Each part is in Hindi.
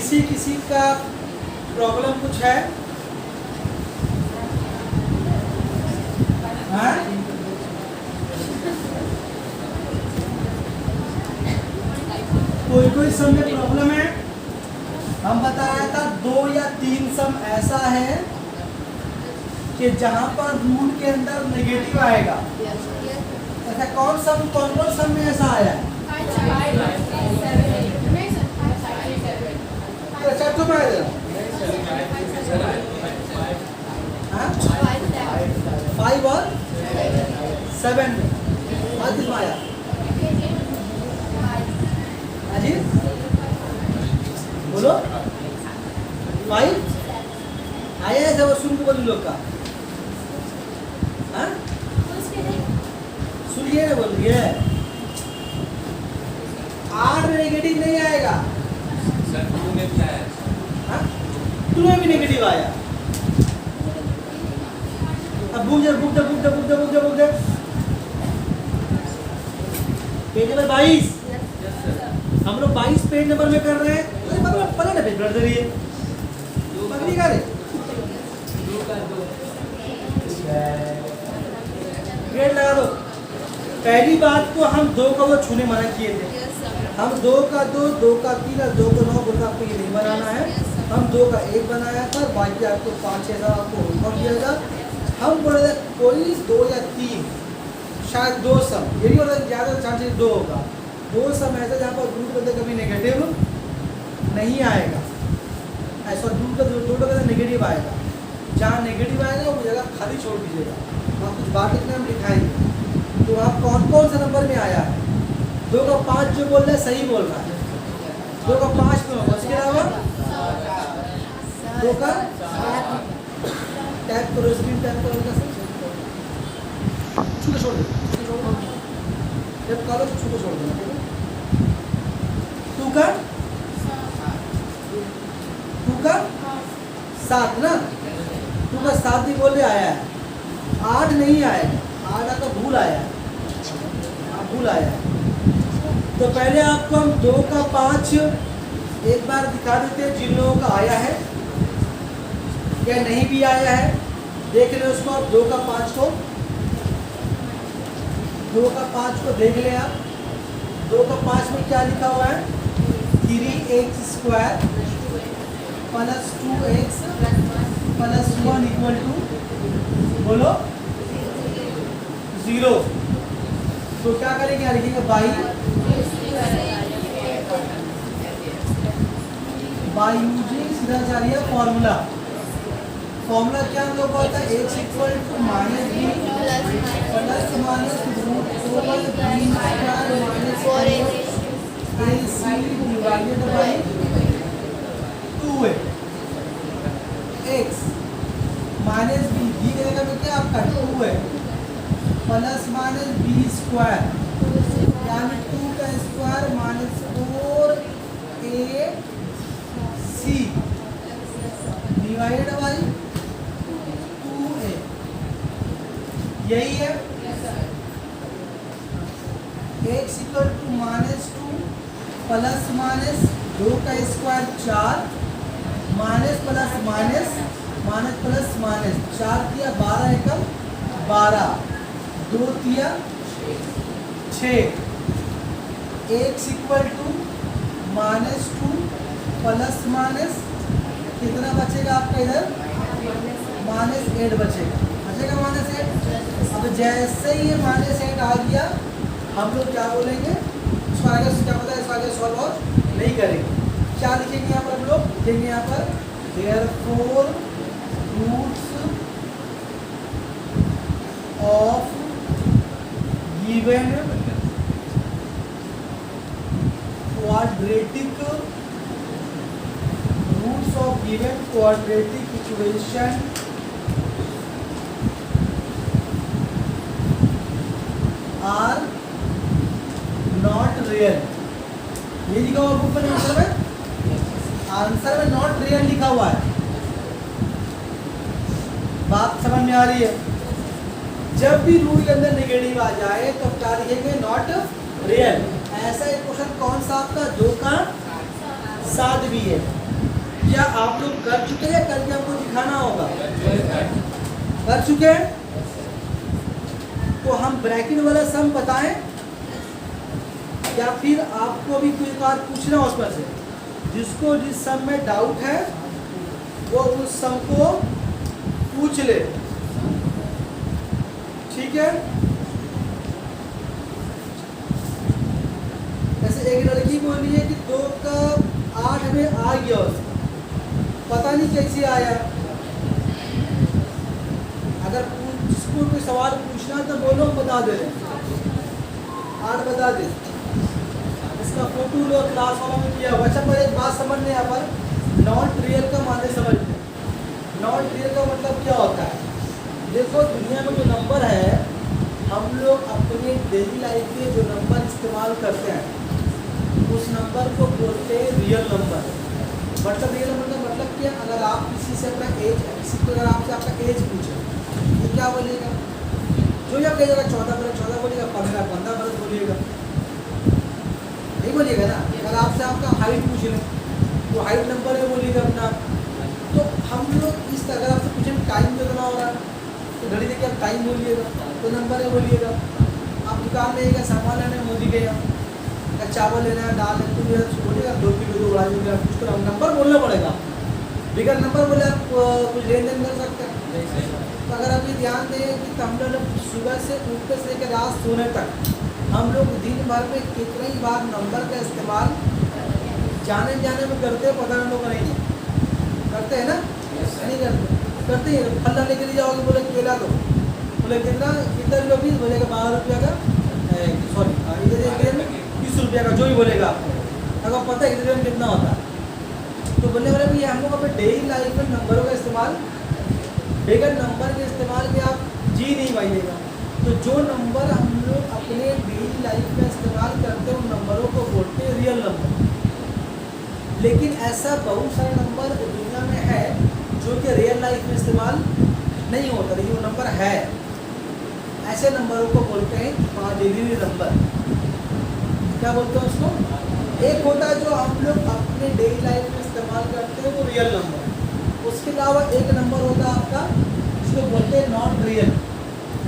किसी किसी का प्रॉब्लम कुछ है? हाँ? कोई सम में प्रॉब्लम है? हम बताया था 2 या 3 सम ऐसा है कि जहां पर रूट के अंदर नेगेटिव आएगा। ऐसा कौन सम में ऐसा आया है? अच्छा तो मैं 5 और 7 में आज कितना आया? अजी बोलो 5 आया है जब सुन को बोल लोग का। हाँ सुनिए ना बोलिए 8 नेगेटिव नहीं आएगा। हाँ 2 में भी नेगेटिव आया। अब बुक दे पेज नंबर 22। हम लोग 22 पेज नंबर में कर रहे हैं। अरे बाबा पढ़ा ना पेज पढ़ दे रही है पगड़ी का रे ग्रेड लगा दो। पहली बात तो हम 2 का वो छूने मना किए थे। हम 2 का 2 का 3 और 2 का 9 बोलते आपको ये नहीं बनाना है। हम 2 का 1 बनाया था, बाकी आपको 5-6 आपको होमवर्क दिया था। हम बोले थे कोई 2 या 3 शायद 2 सम यही होता है, ज़्यादा चांसेस 2 होगा। 2 सम ऐसा जहाँ पर रूट करते कभी नेगेटिव नहीं आएगा। ऐसा रूट का 2 नेगेटिव आएगा। जहाँ नेगेटिव आएगा वो जगह खाली छोड़ दीजिएगा। वहाँ कुछ बात इतने हम दिखाएंगे। तो वहाँ कौन से नंबर में आया है? 2 का 5 जो बोल रहा है सही बोल रहा है। 2 का 5 में होगा। उसके अलावा 2 का टैप करो, स्क्रीन टैप करो, छू के छोड़ दो। जब करो तो छू के छोड़ देना। 2 का 7 ना, 2 का 7 भी बोले आया है। 8 नहीं आएगा, 8 का भूल आया है। भूल आया है। तो पहले आपको हम 2 का 5 एक बार दिखा देते हैं जिन लोगों का आया है या नहीं भी आया है। देख ले उसको आप 2 का 5 को, 2 का 5 को देख ले आप। 2 का 5 में क्या लिखा हुआ है? 3x² plus 2x plus 1 equal to बोलो 0। तो क्या करेंगे? यहाँ लिखेंगे बाई यूजिंग सीधा जा रही है फॉर्मूला। फॉर्मूला क्या हम लोग बोलते हैं? x equal to minus b plus minus root 4 b square minus 4ac divided by 2a। x minus b की जगह पे क्या आपका 2a plus minus b square यानी 2 का square minus 4ac divided by 2a। यही है x equal to minus 2 plus minus 2 का square 4 minus plus minus minus plus minus 4 किया 12 एकम 12 2 किया 6। x equal to minus 2 plus minus कितना बचेगा आपका? इधर माइनस 8 बचेगा माइनस 8। अब जैसे ही ये माइनस 8 आ गया हम लोग क्या बोलेंगे? इसको आगे क्या पता है? इसको आगे सॉल्व और नहीं करेंगे। क्या लिखेंगे यहाँ पर? हम लोग लिखेंगे यहाँ पर therefore roots of given quadratic roots of given quadratic equation are not real. ये लिखा हुआ बुक में आंसर में नॉट रियल लिखा हुआ है। बात समझ में आ रही है? जब भी रूट के अंदर नेगेटिव आ जाए तो क्या लिखेंगे? Not real. ऐसा एक क्वेश्चन कौन सा आपका 2 का 7 भी है। क्या आप लोग कर चुके हैं, करके आपको दिखाना होगा? कर चुके हैं? तो हम ब्रैकेट वाला सम बताएं या फिर आपको भी कोई बात पूछना उसमें से? जिसको जिस सम में डाउट है वो उस सम को पूछ ले, ठीक है? जैसे एक लड़की बोली है कि 2 का 8 में आ गया, उसका पता नहीं कैसे आया। अगर जिसको कोई सवाल पूछना तो बोलो, बता दे रहे 8 बता दे। इसका फोटो लो, क्लास वालों में किया हुआ। अच्छा, पर एक बात समझने यहाँ पर नॉट रियल का माने समझते। नॉट रियल का मतलब क्या होता है? देखो, दुनिया में जो नंबर है, हम लोग अपने डेली लाइफ में जो नंबर इस्तेमाल करते हैं उस नंबर को बोलते हैं रियल नंबर। मतलब रियल नंबर का मतलब क्या? अगर आप किसी से अपना एज, किसी को अगर आपसे आपका एज पूछे तो क्या बोलिएगा? जो या कहेगा 14 बरस 14 बोलिएगा, 15 बरस बोलिएगा, नहीं बोलिएगा ना? अगर आपसे आपका हाइट पूछ लें तो हाइट नंबर है बोलिएगा अपना। तो हम लोग इस अगर आपसे पूछें टाइम कितना हो रहा है तो घड़ी देखिए आप टाइम बोलिएगा, तो नंबर है बोलिएगा। आप दुकान में एक सामान लेने मोदी गया, चावल लेना है, दाल है, तो बोलिएगा 2 किलो 2 2.5 किलो, कुछ तो नंबर बोलना पड़ेगा। बिगर नंबर बोले आप कुछ लेन देन कर सकते हैं। तो अगर आप ये ध्यान दें कि हम लोग सुबह से उठने से लेकर रात सोने तक हम लोग दिन भर में कितनी बार नंबर का इस्तेमाल जाने में करते हैं, पता हम लोग नहीं करते हैं ना? नहीं करते हैं। फल लाने के लिए जाओगे, बोले केला दो, बोले कितना किलो पीस, बोलेगा 12 रुपया का, सॉरी इधर 20 रुपया का, जो भी बोलेगा आपको। अगर पता है इधर में कितना होता है तो बोलने वाले भी हम लोग अपने डेली लाइफ में नंबरों का इस्तेमाल, बगैर नंबर के इस्तेमाल के आप जी नहीं पाइएगा। तो जो नंबर हम लोग अपने डेली लाइफ में इस्तेमाल करते हैं उन नंबरों को बोलते हैं रियल नंबर। लेकिन ऐसा बहुत सारे नंबर दुनिया में है जो कि रियल लाइफ में इस्तेमाल नहीं होता, लेकिन वो नंबर है। ऐसे नंबरों को बोलते हैं इमेजिनरी नंबर। क्या बोलते हैं उसको? एक होता है जो हम लोग अपने डेली लाइफ में इस्तेमाल करते हैं, वो रियल नंबर। उसके अलावा एक नंबर होता है आपका जिसको बोलते हैं नॉट रियल,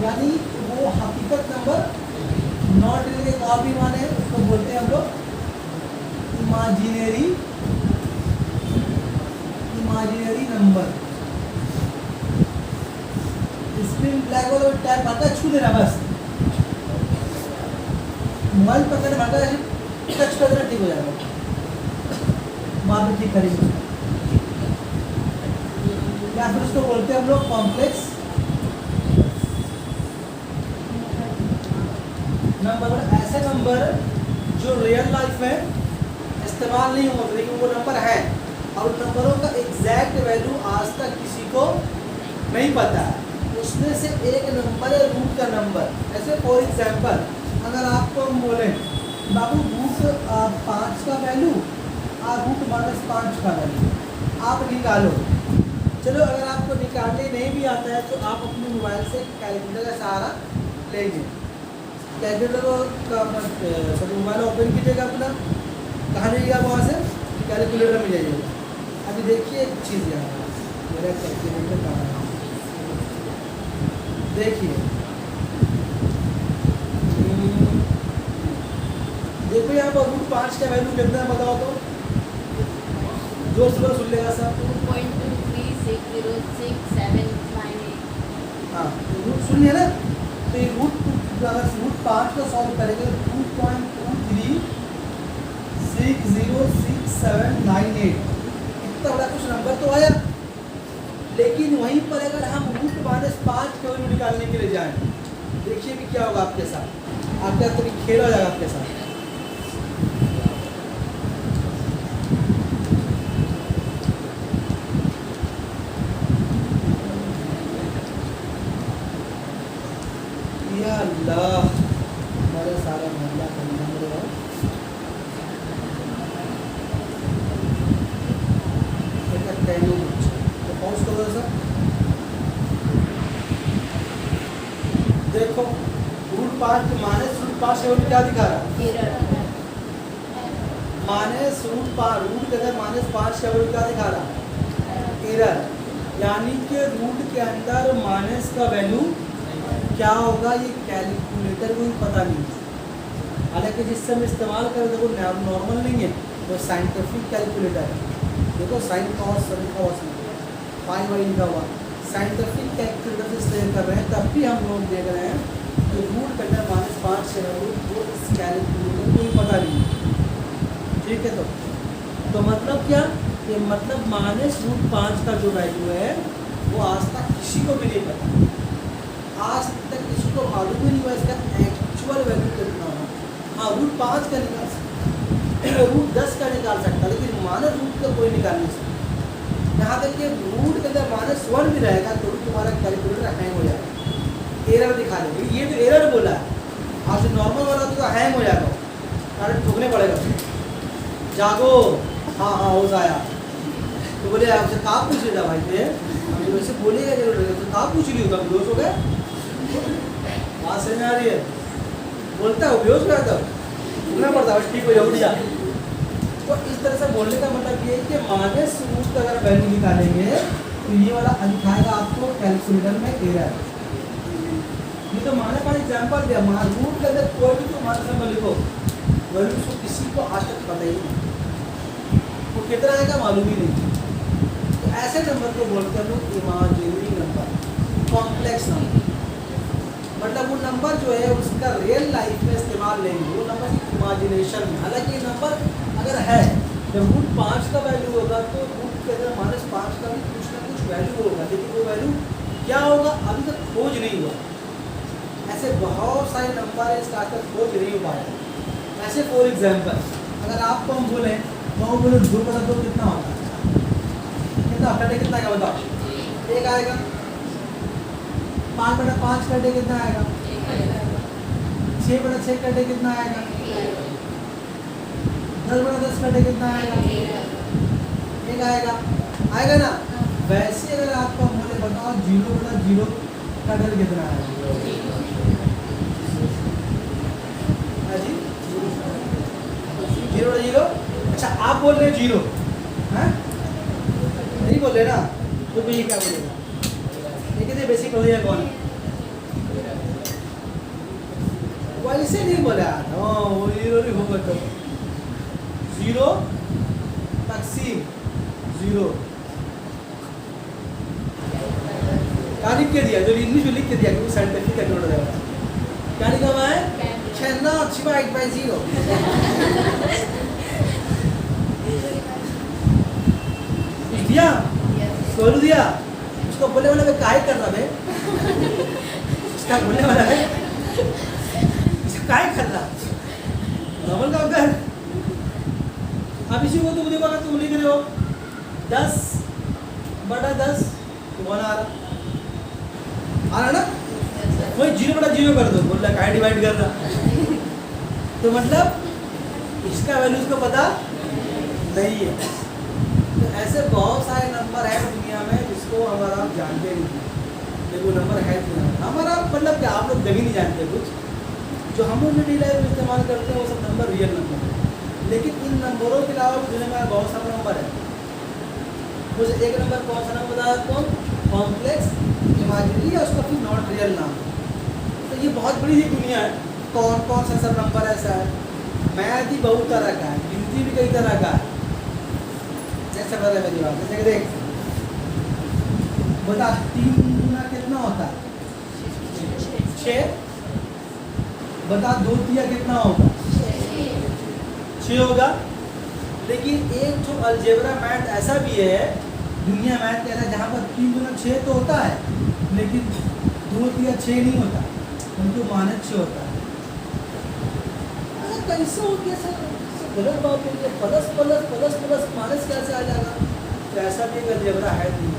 यानी वो हकीकत नंबर। नॉट रियल एक और भी माने हैं, उसको बोलते हैं हम लोग इमेजिनरी नंबर। स्क्रीन ब्लैक और टैब आता है, छू देना बस, मोबाइल पकड़ भागा है, टच कर देना, ठीक हो जाएगा। वहाँ पे ठीक करेंगे। या फिर उसको बोलते हैं हम लोग कॉम्प्लेक्स नंबर। ऐसे नंबर जो रियल लाइफ में इस्तेमाल नहीं होते लेकिन वो नंबर है, और उन नंबरों का एग्जैक्ट वैल्यू आज तक किसी को नहीं पता है। उसमें से एक नंबर है रूट का नंबर। ऐसे फॉर एग्जाम्पल अगर आपको हम बोले बाबू रूट 5 का वैल्यू और रूट -5 का वैल्यू आप निकालो। चलो, अगर आपको निकालने नहीं भी आता है तो आप अपने मोबाइल से कैलकुलेटर का सहारा लेंगे। कैलकुलेटर का मोबाइल ओपन कीजिएगा अपना, कहाँ जाइएगा, वहाँ से कैलकुलेटर में जाइएगा। अभी देखिए एक चीज़ यहाँ मेरा कैलकुलेटर कहाँ है, देखिए देखो यहाँ पर रूट 5 का वैल्यू कितना है बताओ तो, जोर से सुन लेगा सब। 2.23606798। हाँ, रूट सुन लिया ना? तो ये रूट 5 का सॉल्व करेंगे 2.23606798। इतना बड़ा कुछ नंबर तो आया, लेकिन वहीं पर अगर हम रूट -5 का वैल्यू निकालने के लिए जाएं, देखिए कि क्या होगा आपके साथ। आपके साथ तो खेल हो जाएगा आपके साथ। या अल्लाह, हमारे सारा मोहल्ला का नंबर है। तो पॉज करो सर। देखो रूट 5 माइनस रूट 5 का क्या दिखा रहा है? माइनस रूट के अंदर -5 का क्या दिखा रहा है? एरर, यानी कि रूट के अंदर माइनस का वैल्यू क्या होगा ये कैलकुलेटर को भी पता नहीं है। हालांकि जिससे हम इस्तेमाल करें देखो नॉर्मल नहीं है, वो साइंटिफिक कैलकुलेटर है। देखो sine cos sin cos pi y लिखा हुआ, साइंटिफिक कैलकुलेटर से इस्तेमाल कर रहे हैं, तब भी हम लोग देख रहे हैं कि रूट के अंदर -5 है, वो इस कैलकुलेटर को भी पता नहीं है। ठीक है, तो मतलब क्या, ये मतलब -√5 का जो वैल्यू है वो आज तक किसी को भी नहीं पता, आज तक किसी को मालूम ही नहीं हुआ इसका एक्चुअल वैल्यू कितना होगा। हाँ, √5 का निकाल सकता, √10 का निकाल सकता, लेकिन -रूट का कोई निकाल नहीं सकता। यहाँ तक कि रूट के अंदर -1 भी रहेगा तो भी तुम्हारा कैलकुलेटर हैंग हो जाएगा, एरर दिखा देगा। ये तो एरर बोला है, आज नॉर्मल वाला तो हैंग हो जाएगा, कारण ठोकने पड़ेगा। जागो, हाँ हो आया तो बोले आपसे कहाँ पूछ लेता भाई थे, हम तो वैसे बोलेगा जरूर, तो कहाँ पूछ ली होगा, बेहोश हो गए, बात समझ आ रही है, बोलता है बेहोश हो जाता उठना पड़ता है, ठीक हो जाए उठ जा। तो इस तरह से बोलने का मतलब ये है कि -रूट का अगर वैल्यू निकालेंगे तो ये वाला दिखाएगा आपको कैलकुलेटर में एरर। ये तो माने पर एग्जाम्पल दिया, रूट के अंदर कोई भी तो मान नंबर लिखो, वैल्यू उसको किसी को आज तक पता ही नहीं, वो कितना आएगा मालूम ही नहीं। तो ऐसे नंबर को बोलते हैं लोग इमेजिनरी नंबर, कॉम्प्लेक्स नंबर। मतलब वो नंबर जो है उसका रियल लाइफ में इस्तेमाल नहीं, वो नंबर इमेजिनेशन में। हालांकि ये नंबर अगर है, जब √5 का वैल्यू होगा तो रूट के अंदर -5 का भी कुछ ना कुछ वैल्यू होगा, लेकिन वो वैल्यू क्या होगा अभी तक खोज नहीं हुआ। ऐसे बहुत सारे नंबर है इसका आज तक खोज नहीं हो पाया। ऐसे फॉर एग्जाम्पल अगर आपको हम बोले तो बोले 2 कितना होता है, कितना कटे कितना का बताओ, 1 आएगा। 5/5 कटे कितना आएगा, 6/6 कटे कितना आएगा, 10/10 कटे कितना आएगा, 1 आएगा, आएगा ना। वैसे अगर आपको हम बोले बताओ 0/0 कटे कितना आएगा, जी 0/0। अच्छा आप बोल रहे 0 हैं, नहीं बोल रहे ना, तो ये क्या बोलेगा, ये कितने बेसिक हो गया कौन, वैसे नहीं बोला, हाँ वो 0 नहीं होगा तो 0 तकसीम 0 क्या लिख के दिया, जो इंग्लिश में लिख के दिया कि वो साइंटिफिक कैलकुलेटर है, क्या लिखा हुआ है, 6/0 दिया, सोलू दिया, उसको बोलने वाला मैं काहे कर रहा है, उसका बोलने वाला है इसका काहे कर रहा, नॉर्मल काम कर। अब इसी को तुम देखो, अगर तुम लिख रहे हो 10/10 तो 1 आ रहा ना, वही 0/0 कर दो, बोल रहा काहे डिवाइड कर रहा, तो मतलब इसका वैल्यू उसको पता नहीं है। तो ऐसे बहुत सारे नंबर हैं दुनिया में जिसको हमारा आप जानते नहीं, लेकिन वो नंबर है हमारा, मतलब कि आप लोग कभी नहीं जानते कुछ जो हम लोग डेली लाइफ में इस्तेमाल करते हैं, वो सब नंबर रियल नंबर है। लेकिन इन नंबरों के अलावा भी दुनिया में बहुत सारे नंबर है। मुझे एक नंबर कौन सा नाम बताया आपको, कॉम्प्लेक्स इमेजिनरी, या उसका फिर नॉट रियल नाम। तो ये बहुत बड़ी सी दुनिया है, कौन कौन सा सब नंबर ऐसा है, मैथ ही बहुत तरह का है, गिनती भी कई तरह का है। जैसे बता मेरी बात, जैसे देख बता 3 गुना कितना होता है, 6। बता 2 तिया कितना होगा, 6 होगा। लेकिन एक जो अलजेब्रा मैथ ऐसा भी है, दुनिया मैथ ऐसा जहाँ पर 3 गुना 6 तो होता है, लेकिन 2 तिया 6 नहीं होता, उनको -6 होता है। कैसे हो गया सर, गलत बात है, plus plus plus plus minus कैसे आ जाएगा, तो ऐसा भी एक अलजेब्रा है नहीं।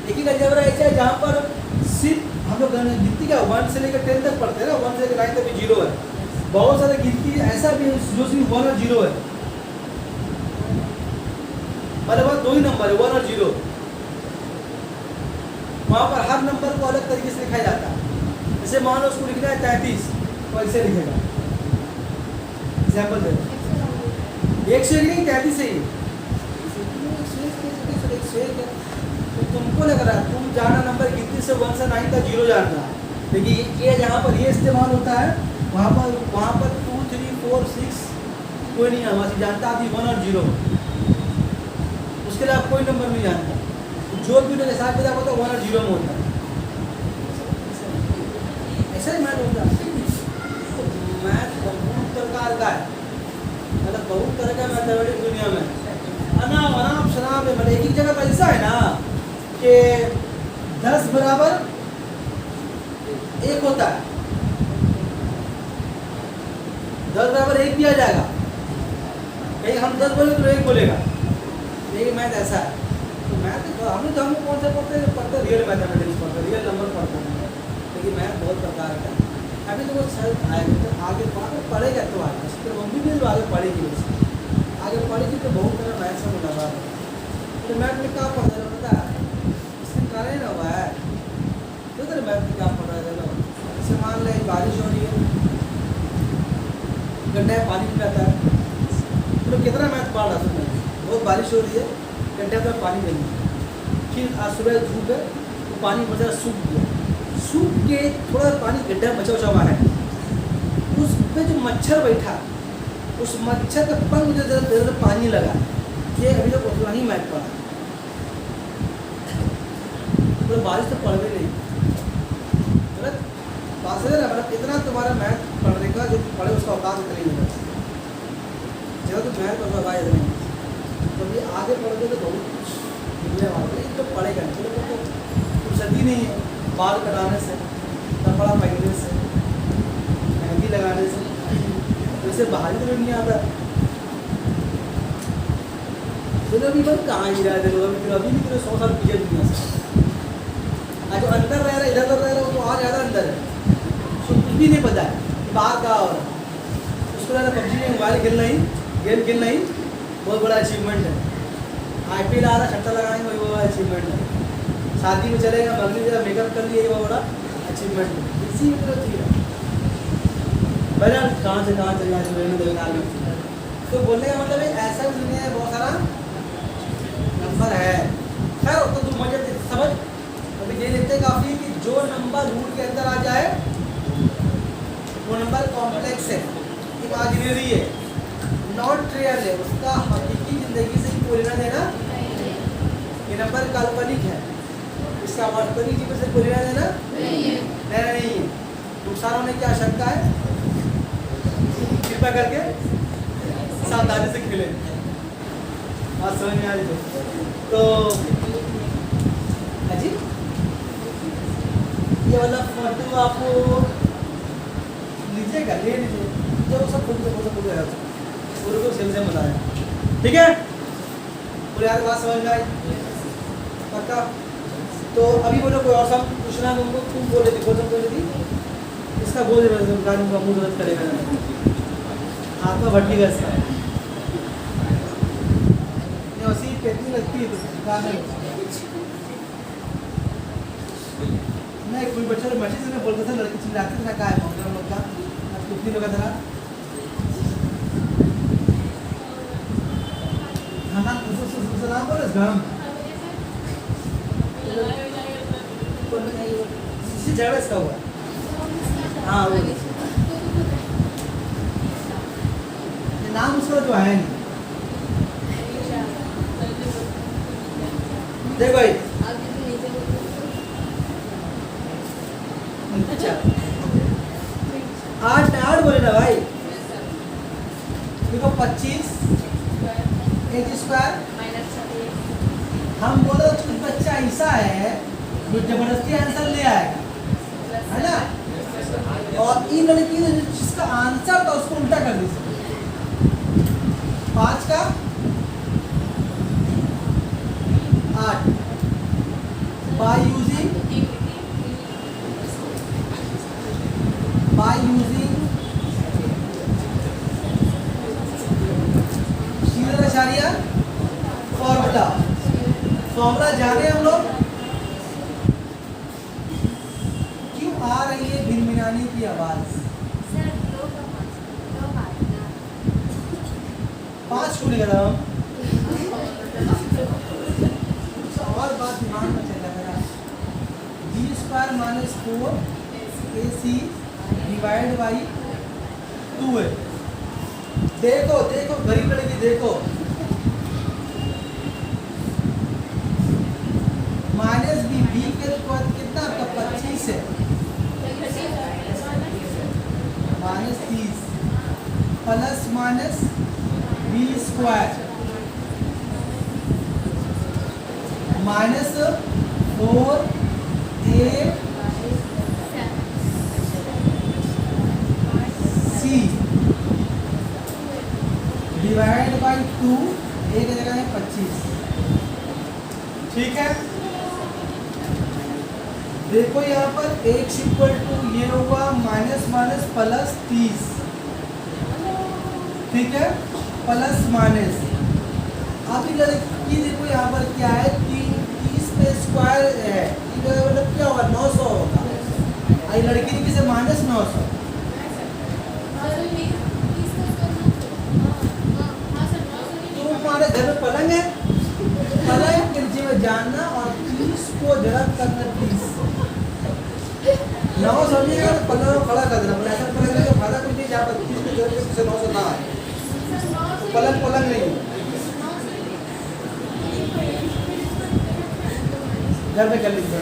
लेकिन अलजेब्रा ऐसा है जहाँ पर सिर्फ हम लोग गिनती का 1 से लेकर 10 तक पढ़ते हैं ना, 1 से लेकर 9 तक भी 0 है। बहुत सारे गिनती ऐसा भी है जो सिर्फ 1 और 0 है, मतलब 2 ही नंबर है, 1 और 0। वहाँ पर हर नंबर को अलग तरीके से लिखा जाता है। जैसे मान लो उसको लिखना है 33, तो ऐसे लिखेगा, एग्जाम्पल दे 1 से नहीं 33 से ही 101 है। तो तुमको लग रहा है तुम जाना नंबर गिनती से 1 से 9 का 0 जानना है, लेकिन ये जहाँ पर ये इस्तेमाल होता है वहाँ पर 2 3 4 6 कोई नहीं है, वहाँ जानता आदमी 1 और 0, उसके लिए आप कोई नंबर नहीं जानता। जो भी के साथ पैदा होता है 1 और 0 में होता है, ऐसा ही मैथ होता है। तो मैथ बहुत प्रकार का है, मतलब बहुत तरह का मैथमेटिक्स दुनिया में अनाप शनाप है। मतलब एक ही जगह पर ऐसा है ना कि 10 बराबर 1 होता है, 10 बराबर 1 दिया जाएगा, कहीं हम 10 बोले तो 1 बोलेगा, लेकिन मैथ ऐसा है। तो मैथ हम कौन सा पढ़ते रियल मैथमेटिक्स पढ़ते, रियल नंबर पढ़ते हैं, लेकिन मैथ बहुत प्रकार का है। अभी तो वो आएगा तो आगे पढ़ेगा तो आगे, उसके मम्मी भी तो आगे पढ़ेगी, आगे पढ़ेगी तो बहुत तरह मैथ से लगा। तो मैथ में क्या पढ़ रहा पता है, इसके कारण ना हुआ है तो तेरे मैथ में क्या पढ़ रहा है। जैसे मान लें बारिश हो रही है, गड्ढे में पानी जाता है, तो कितना मैथ पढ़ रहा है, बहुत बारिश हो रही है, गड्ढे में पानी नहीं, फिर आज सुबह धूप है तो पानी बचा सूख गया, सूख के थोड़ा पानी गड्ढा बचा हुआ है, उस पे जो मच्छर बैठा, उस मच्छर का पंख जो जरा पानी लगा, ये अभी तो उतना ही मैथ पड़ा, तो बारिश तो पड़ गई नहीं, गलत बात है ना। मतलब इतना तुम्हारा मैथ पढ़ने का जो पढ़े उसका औकात इतना ही होगा, जब तो मैथ पढ़ा भाई नहीं, तो ये आगे पढ़ोगे तो बहुत कुछ मिलने वाला है, तो पढ़ेगा नहीं, तो कुछ सदी नहीं है, बाल कटाने से, कपड़ा पहनने से, मेहंदी लगाने से, वैसे बाहर तो नहीं आता। तो अभी बस कहाँ ही रहा है, अभी भी तो 100 साल पीछे दुनिया से, जो अंदर रह रहा है इधर रह रहा है वो तो और ज़्यादा अंदर है, उसको कुछ भी नहीं पता है बाहर का, और उसको ज़्यादा पबजी में मोबाइल खेलना ही, गेम खेलना ही बहुत बड़ा अचीवमेंट है। IPL आ रहा, छट्टा लगाएंगे वही बड़ा अचीवमेंट है, शादी में चलेगा मगली जगह मेकअप कर लिए वो बड़ा अचीवमेंट है। इसी तरह चीज है भैया, कहाँ से कहाँ चले जाए तो बोलने का मतलब ऐसा भी दुनिया है, बहुत सारा नंबर है। खैर तो तुम मजे समझ अभी ये लेते काफ़ी कि जो नंबर रूट के अंदर आ जाए वो नंबर कॉम्प्लेक्स है, इमेजिनरी है, नॉट रियल है, उसका हकीकी ज़िंदगी से कोई लेना देना, ये नंबर काल्पनिक है, इसका वास्तविक जीवन से कोई लेना देना नहीं है। नुकसान होने की आशंका है, कृपया करके सावधानी से खेलें। बात समझ में आ रही तो अजी ये वाला फोटो आपको लीजिएगा, ले लीजिए, जो सब फोटो पूरे को सेम सेम बताया, ठीक है। पूरी यार बात समझ में आई पक्का। तो अभी बोलो कोई और सब पूछना है तुमको, तुम बोले थी बोल थी इसका बोल गाड़ी का मुँह दर्द करेगा, आत्मा भट्टी का इसका वैसी कितनी लगती है तो नहीं, कोई बच्चा तो मैसेज में बोलता था लड़की चिल्लाती था क्या है हम लोग का कितनी लोग था खाना नाम बोले गरम झगड़ा इसका हुआ, हाँ वो नाम उसका जो है नहीं, देखो भाई अच्छा 8 बोले ना भाई, देखो 25 h स्क्वायर, हम बोलो कुछ बच्चा ऐसा है जो जबरदस्ती आंसर ले आएगा, है ना, और इन लड़की ने जिसका आंसर था उसको उल्टा कर दीजिए, 5 का 8 by using सीधा आचार्य फॉर्मूला जाने हम लोग क्यों आ रही है भिनभिनाने की आवाज। 5 क्यों लिखा था हम और बात दिमाग में चला मेरा, b square minus 4AC divide by 2 है। देखो देखो गरीब लड़की देखो, माइनस बी के बाद कितना आपका 25 है, minus 30 plus minus b square minus 4AC divide by 2, एक जगह है 25। ठीक है, देखो यहाँ पर x इक्वल टू ये होगा माइनस माइनस प्लस 30, ठीक है, प्लस माइनस। अब लड़की देखो यहाँ पर क्या है, 30 पे स्क्वायर है, मतलब क्या होगा 900 होगा, आई लड़की ने किसे माइनस 900। तुम्हारे घर में पलंग है, पलंग के नीचे में जानना और 30 को जरा करना 30 900 समझिएगा तो 15 को खड़ा कर देना, ऐसा पलंग का फायदा कुछ नहीं, जहाँ पर 30 की जरूरत से 900 ना आए, पलंग पलंग नहीं घर में कर लीजिए।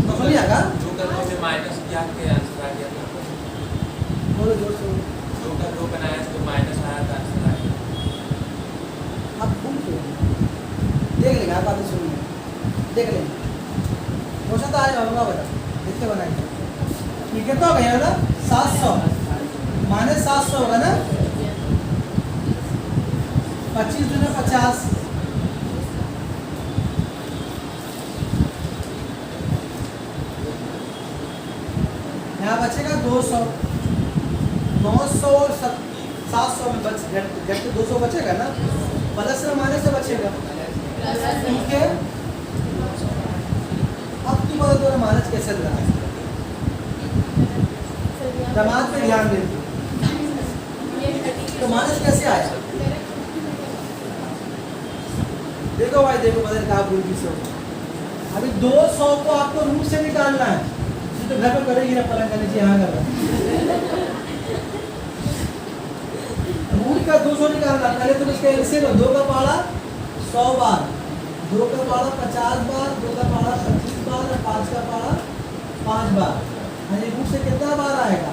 तो सुनिए आगा जो कर लो में माइनस क्या के आंसर आ गया था, बोलो जोर से, जो कर लो बनाया तो माइनस आया था आंसर आ गया। आप भूल गए, देख लेंगे, आप बातें सुनिए, देख लेंगे, क्वेश्चन तो आएगा होगा, बेटा देख के बनाएंगे। ठीक है, तो हो गया ना 700 माइनस 700 होगा ना, 25 दूना 50, यहाँ बचेगा 200, 900 और 700 में बच घट के 200 बचेगा ना, प्लस में माइनस से बचेगा। ठीक है, अब तुम बता दो माइनस कैसे लगाना है, दिमाग पे ध्यान दे, तो माइनस कैसे आया, देखो भाई देखो, बदल का भूल भी सो, अभी 200 को आपको रूट से निकालना है, तो घर पे करेगी ना पलंग करने से, यहाँ कर रूट का 200 निकालना, पहले तुम इसका एलसीएम लो, 2 का पहाड़ा 100 बार, 2 का पहाड़ा 50 बार, 2 का पहाड़ा 25 बार और 5 का पहाड़ा 5 बार, यानी रूट से कितना बार आएगा,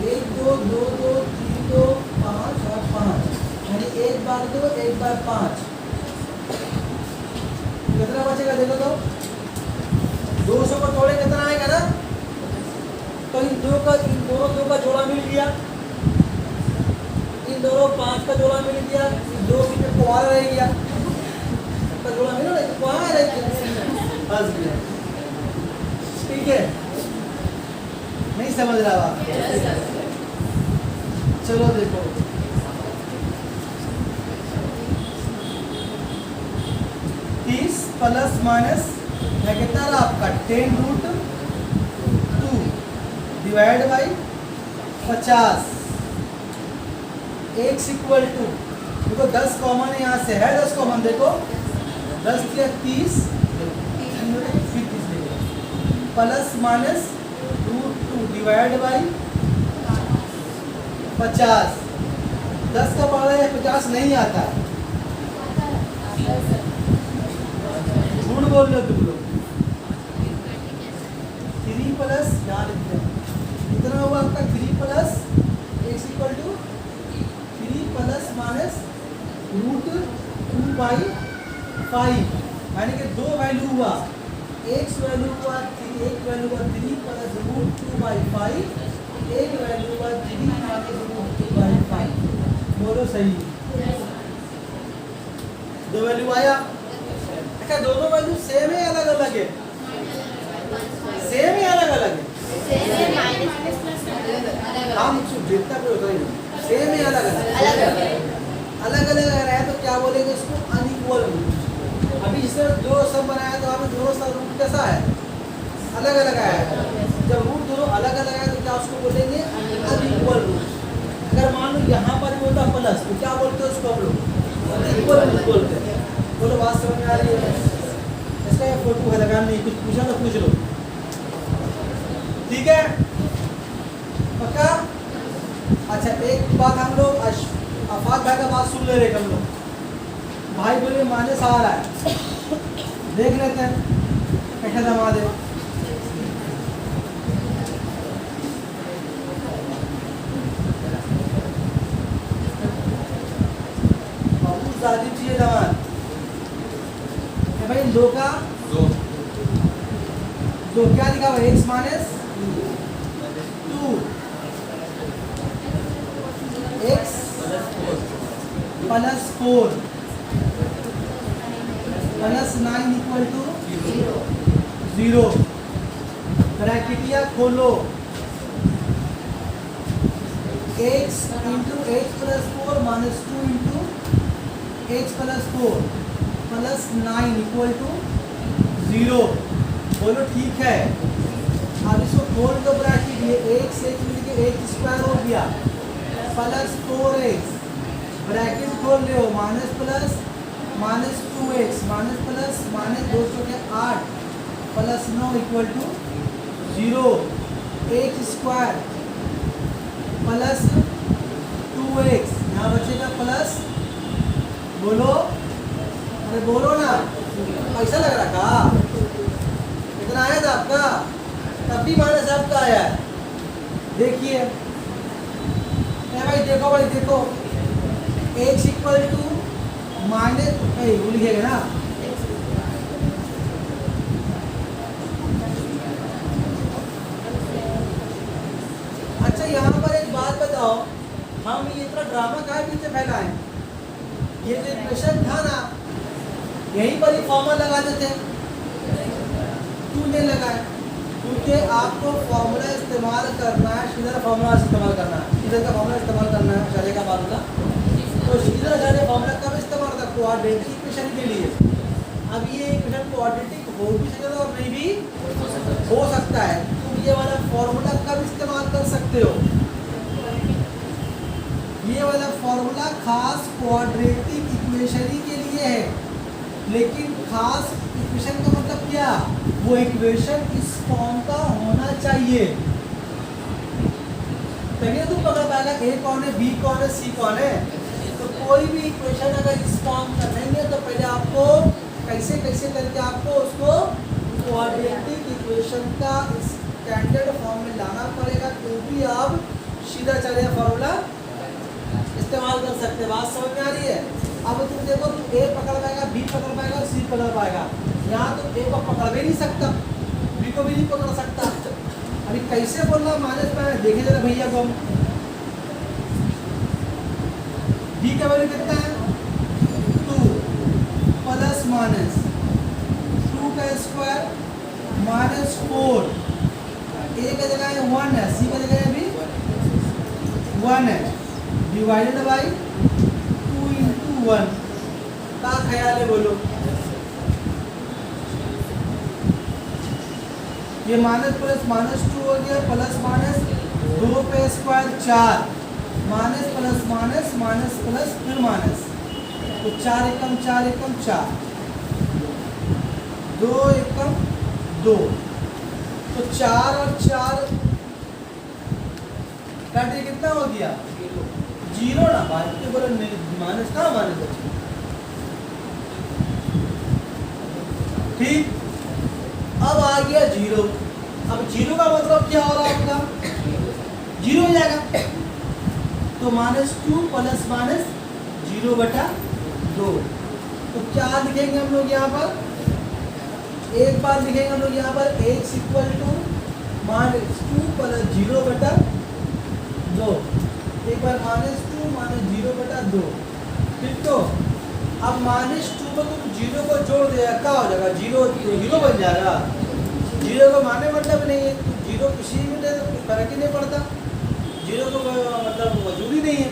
1 2 2 2 3 2 5 और 5, यानी 1 बार 2 1 बार 5, कितना बचेगा देखो तो, 200 को तोड़े कितना आएगा ना, तो इन दोनों 2 का जोड़ा मिल गया, इन दोनों 5 का जोड़ा मिल गया, इन 2 के कुआर रह गया, का जोड़ा मिला ना, कुआर रह गया, बस गया। ठीक है, नहीं समझ रहा आप, चलो देखो, प्लस माइनस क्या कितना रहा आपका 10 root 2 divide by 50, x equal to, देखो 10 कॉमन है, यहाँ से है 10 कॉमन, देखो 10 या 30 plus minus root 2 divide by 50, 10 का पहाड़ा है 50 नहीं आता है, झूठ बोल रहे हो तुम लोग, 3 प्लस यहाँ लिखते हैं, कितना हुआ आपका 3 plus x equal to 3 plus minus root 2 by 5, यानी कि 2 वैल्यू हुआ, x वैल्यू हुआ, एक वैल्यू हुआ 3 प्लस रूट 2 बाई 5, एक वैल्यू हुआ 3 माइनस रूट 2 बाई 5, बोलो सही, 2 वैल्यू आया, क्या दोनों वैल्यू सेम है अलग अलग है, सेम है अलग अलग है, हम जितना भी होता है सेम है अलग अलग है, तो क्या बोलेंगे इसको अनइक्वल रूट। अभी इसने 2 सब बनाया तो आपने दोनों सब रूट कैसा है, अलग अलग आया है, जब रूट दोनों अलग अलग आया तो क्या उसको बोलेंगे अनइक्वल रूट। अगर मान लो यहाँ पर भी होता प्लस तो क्या बोलते हैं उसको हम लोग इक्वल रूट बोलते हैं, बोलो बात समझ में आ रही है? इसका ये फोटो है, लगाना नहीं, कुछ पूछा तो पूछ लो, ठीक है? पक्का? अच्छा एक बात हम लोग आफाक भाई का बात सुन ले रहे हम लोग। भाई बोले माइनस आ रहा है, देख लेते हैं कैसे दमा दे। बहुत ज्यादा चाहिए दमान भाई। दो का दो क्या लिखा हुआ? X minus 2 x plus 4 plus 9 equal to 0। ब्रैकेटिया खोलो, x into x plus 4 minus 2 into x plus 4 plus 9 equal to 0। बोलो ठीक है। अब इसको खोल दो ब्रैकेट, ये एक्स एक मिल के एक्स स्क्वायर हो गया प्लस 4x, ब्रैकेट खोल रहे हो, minus plus minus 2x minus plus minus 2 के 8 plus 9 equal to 0। X square plus 2x, यहाँ बचेगा प्लस, बोलो अरे बोलो ना, ऐसा लग रहा था इतना आया था आपका, तब भी माइनस आपका आया है। देखिए भाई, देखो भाई देखो, x इक्वल टू माइनस वो लिखेगा ना, अच्छा यहाँ पर एक बात बताओ, हम ये इतना ड्रामा काहे पीछे फैलाएं? ये जो इक्वेशन था ना, यहीं पर ही फॉर्मूला लगा देते, क्यों नहीं लगाए? क्योंकि आपको फॉर्मूला इस्तेमाल करना है, सीधा फॉर्मूला इस्तेमाल करना है, सीधा का फॉर्मूला इस्तेमाल करना है, चले का फार्मूला। तो सीधा जाने फॉर्मूला कब इस्तेमाल करता है? क्वाड्रेटिक इक्वेशन के लिए। अब ये इक्वेशन क्वाड्रेटिक हो भी सकता है और नहीं भी हो सकता है, तो ये वाला फॉर्मूला कब इस्तेमाल कर सकते हो? ये वाला फॉर्मूला खास क्वाड्रेटिक इक्वेशन ही के लिए है, लेकिन खास इक्वेशन का मतलब क्या? वो इक्वेशन इस फॉर्म का होना चाहिए, तभी तुम पकड़ पाएगा ए कौन है, बी कौन है, सी कौन है। तो कोई भी इक्वेशन अगर इस फॉर्म का नहीं है तो पहले आपको कैसे कैसे करके आपको उसको क्वाड्रेटिक इक्वेशन का स्टैंडर्ड फॉर्म में लाना पड़ेगा, तो भी आप सीधा चले फॉर्मूला इस्तेमाल कर सकते हैं। बात समझ में आ रही है? अब तुम देखो, तुम ए पकड़ पाएगा, बी पकड़ पाएगा, सी पकड़ पाएगा। यहाँ तो ए को पकड़ भी नहीं सकता, बी को भी नहीं पकड़ सकता। अभी कैसे बोलना माइनस में, देखे जरा भैया को। बी का वैल्यू कितना है? 2 प्लस माइनस 2 का स्क्वायर माइनस 4, ए का जगह है 1 है, सी का जगह है भी 1 है, डिवाइडेड बाई 2 इंटू 1। क्या ख्याल है बोलो? ये माइनस प्लस माइनस 2 हो गया, प्लस माइनस 2 पे square 4, minus plus minus minus plus फिर माइनस, तो 4 एकम 4 एकम 4, 2 एकम 2, तो 4 और 4 काटिए कितना हो गया? 0 ना भाई, तो बोलो माइनस कहाँ माइनस बचे? ठीक, अब आ गया 0। अब 0 का मतलब क्या हो रहा है आपका? 0 हो जाएगा, तो -2 प्लस माइनस 0/2। तो क्या लिखेंगे हम लोग यहाँ पर? एक बार लिखेंगे हम लोग यहाँ पर x इक्वल टू -2 प्लस 0/2, एक बार -2 माइनस 0/2। ठीक, तो अब -2 में तुम 0 को जोड़ देगा, क्या हो जाएगा? 0 बन जाएगा। 0 को माने मतलब नहीं है, 0 किसी में दे तो फर्क ही नहीं पड़ता, 0 को मतलब मौजूद ही नहीं है।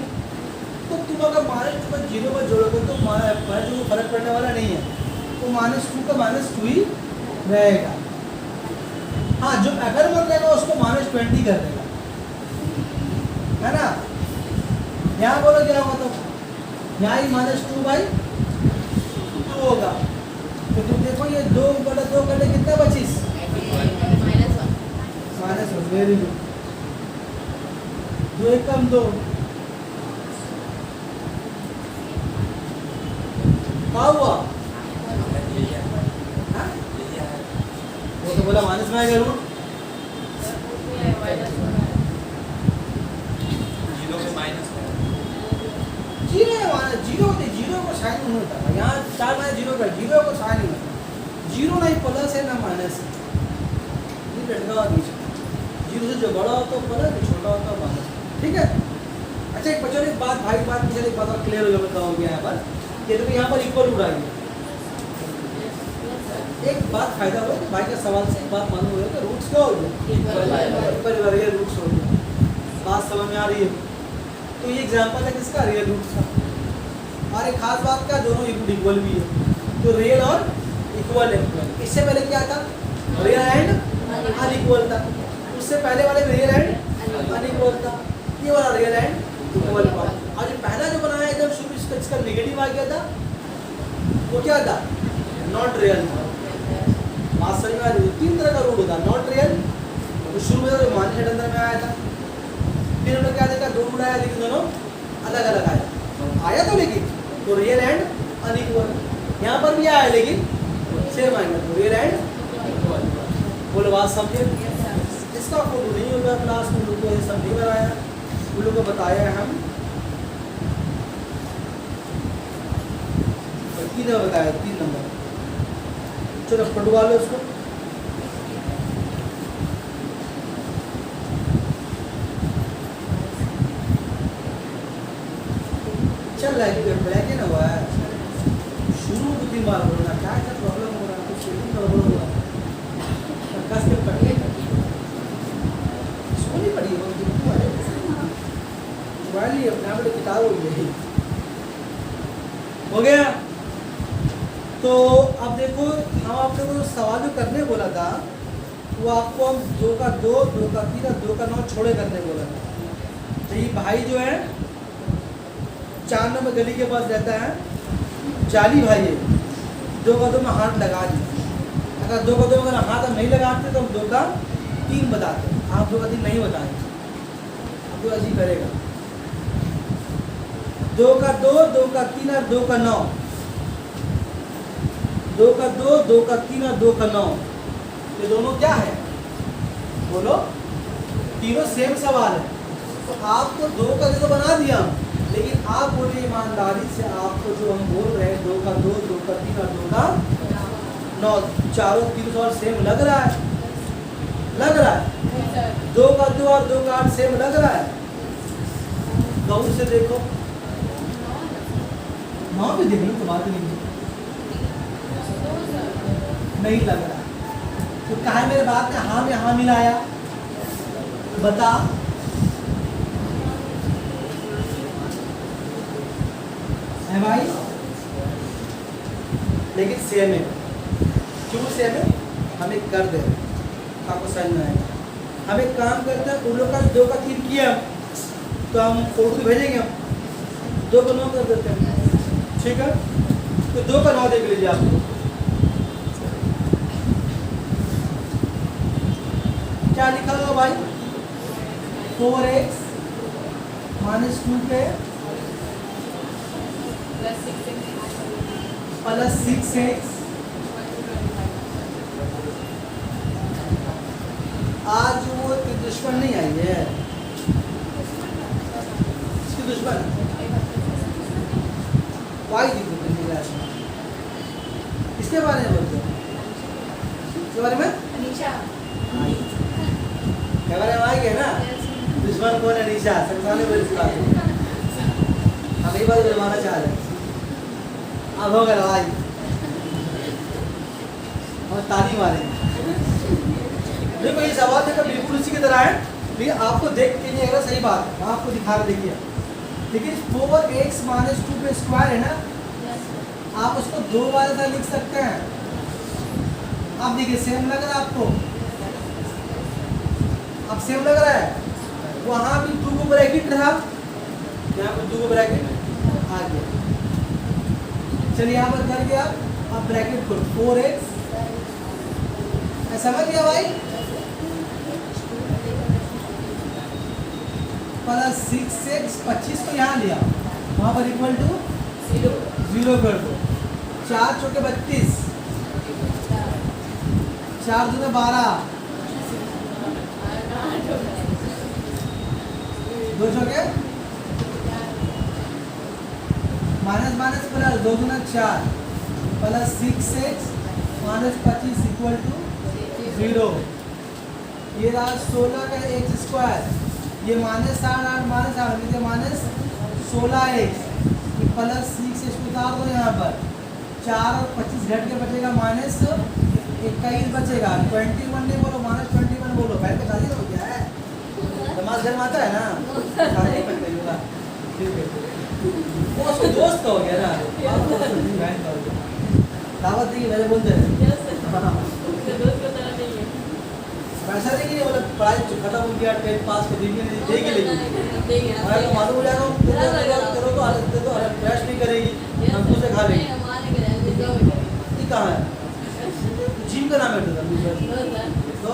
तो तुम अगर -2 को 0 में जोड़ोगे तो फर्क पड़ने वाला नहीं है, तो -2 का -2 ही रहेगा। हाँ, जो अगर बन जाएगा उसको -20 कर देगा, है ना? यहाँ बोलो क्या होगा, तो यहाँ ही -2/2 हो होगा। तो तुम देखो ये 2/2 करने कितना बचीस, -1, वेरी गुड। 2 1 कम 2, क्या हुआ? हाँ? वो तो बोला माइनस में आएगा रूट। जीरो में माइनस है। जीरो है वहाँ, जीरो होते, जीरो को साइन नहीं होता है। यहाँ 4 माइनस जीरो का, जीरो को साइन नहीं होता। जीरो नहीं प्लस है ना माइनस है, ये लटका हुआ बीच में। जीरो से जो बड़ा होता है प्लस, जो छोटा होता है माइनस। ठीक है। अच्छा एक बच्चों एक बात, भाई बात मुझे एक बात और क्लियर हो गया, मैं कहूँगी यहाँ पर, ये देखो यहाँ पर इक्वल रूट आ गया। एक बात फायदा हुआ कि भाई का सवाल से एक बात मालूम हो गया कि रूट्स क्या हो गया, परिवार रूट्स हो गया। बात समझ में आ रही है? तो ये एग्जांपल है किसका, रियल रूट्स का। और एक खास बात का, दोनों रूट इक्वल भी है, तो रियल और इक्वल है। इससे पहले क्या था, रियल एंड अनइक्वल था। उससे पहले वाले रियल एंड अनइक्वल था, ये वाला रियल एंड इक्वल था। और जो पहला जो बनाया एकदम शुरू इसका नेगेटिव आ गया था, वो क्या था, नॉट रियल था। बात समझ में आ रही है? 3 तरह का रूट होता है, नॉट रियल, तो शुरू में तो माइनस अंदर में आया था। फिर हमने क्या देखा, 2 रूट आया लेकिन दोनों अलग अलग आया तो, लेकिन तो रियल एंड अनइक्वल। यहाँ पर भी आया लेकिन सेम आएगा, तो रियल एंड इक्वल। बोलो बात समझे? इसका फोटो नहीं होगा क्लास में, उन लोग को ये सब नहीं बनाया, उन लोग को बताया है हम, तीन बताया, 3 नंबर। चलो पढ़वा लो उसको। चल रहा है, ब्लैक है ना हुआ है, शुरू में 2-3 बार बोलना, क्या क्या प्रॉब्लम हो रहा है, कुछ शेडिंग प्रॉब्लम हो रहा है, कस के पढ़िए, सोनी पढ़िए, मोबाइल ही अपने आप में किताब हो गई। हो गया? तो अब देखो, हम आप लोगों को सवाल जो करने बोला था, वो आपको हम 2 का 2, 2 का 3 और 2 का 9 छोड़े करने बोला था। तो ये भाई जो है 4 नंबर गली के पास रहता है, जाली भाई है, 2 का 2 में हाथ लगा दिया। अगर 2 का 2 में अगर हाथ हम नहीं लगाते तो हम 2 का 3 बताते, आप 2 का 3 नहीं बताएंगे, अब तो अजीब करेगा। 2 का 2, 2 का 3 और 2 का 9, 2 का 2, 2 का 3 और 2 का 9, ये दोनों क्या है, बोलो? तीनों सेम सवाल है। तो आपको 2 का 2 बना दिया, लेकिन आप बोले ईमानदारी से, आपको जो हम बोल रहे हैं 2 का 2, 2 का 3 और 2 का 9, चारों 3 सवाल सेम लग रहा है, लग रहा है? 2 का 2 और 2 का 8 सेम लग रहा है? गौर से देखो, 9 भी देख लो तो बात नहीं लग रहा। तो कहा मेरे बात ने हाँ में हाँ मिलाया, बता। है भाई? लेकिन सेम है, क्यों सेम है? हम एक कर दे, आपको समझ में आएगा। हम एक काम करते हैं, उन लोग का 2 का 3 किया तो हम फोटो भेजेंगे, हम 2 का 9 कर देते हैं, ठीक है? तो 2 का 9 देख लीजिए आप, क्या लिखा होगा भाई? 4x - 2k plus 6x। आज वो दुश्मन नहीं आई है, इसकी दुश्मन वाई दी इसके बारे में बोलते हैं, इसके बारे में क्या बारे में आई है ना? दुश्मन कौन है? निशा संसाने बोल इसका, हम एक बार बुलवाना चाह रहे हैं, अब होगा भाई, और ताली मारेंगे। देखो ये सवाल देखो बिल्कुल उसी की तरह है, लेकिन आपको देख के नहीं, अगर सही बात है आपको दिखा रहा, देखिए। लेकिन 4x - 2 पे स्क्वायर है ना, आप उसको 2 बार ऐसा लिख सकते हैं। आप देखिए सेम लग रहा है आपको, अब सेम लग रहा है। वहाँ भी 2 को ब्रैकेट रहा, यहाँ पर 2 को ब्रैकेट आ गया। चलिए यहाँ पर कर गया अब ब्रैकेट खोल 4x समझ गया भाई प्लस 6x 25 को यहाँ लिया वहाँ पर इक्वल टू 0 कर दो 4 चौके 32 4 दूने 12 2 चौके माइनस माइनस प्लस 2 दूना 4 plus 6x minus 25 equal to 0 ये रहा 16 का एक्स स्क्वायर ये minus 8 minus 8 minus 16x plus 6 इसको उतार दो यहाँ पर 4 और 25 घट के बचेगा माइनस 21 बचेगा 21 नहीं बोलो माइनस 21 बोलो पहले तो शादी हो गया है नमाज घर में आता है ना शादी पहले होगा ठीक है वो उसके दोस्त का हो गया ना बहन का हो गया दावत दी मैंने बोलते हैं पैसा देंगे मतलब पढ़ाई खत्म हो गया 10 पास कर देंगे देगी लेकिन हमारे को मालूम हो जाएगा करो तो हालत दे दो हालत क्रैश नहीं करेगी हम तुझसे खा लेंगे ये कहाँ है जिम का नाम है तो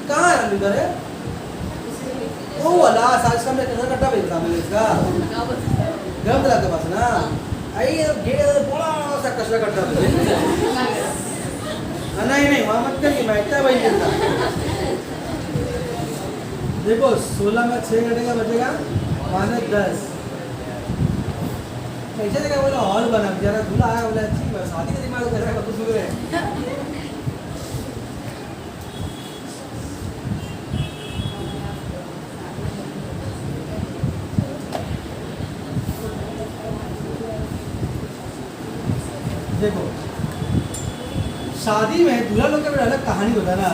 कहाँ है रणवीर है वो वाला साज का मैं कैसा कट्टा बेचता हूँ इसका गम दिला के पास ना आई गेट बड़ा सा कचरा कट्टा नहीं नहीं वहाँ मत करिए मैं इतना वही लेता देखो 16 में 6 घटेगा बचेगा माइनस 10 कैसे देखा बोला हॉल बना जरा दूल्हा आया बोला अच्छी बात शादी का दिमाग कैसा कुछ सुन रहे देखो शादी में दूल्हा लोग का भी अलग कहानी होता है ना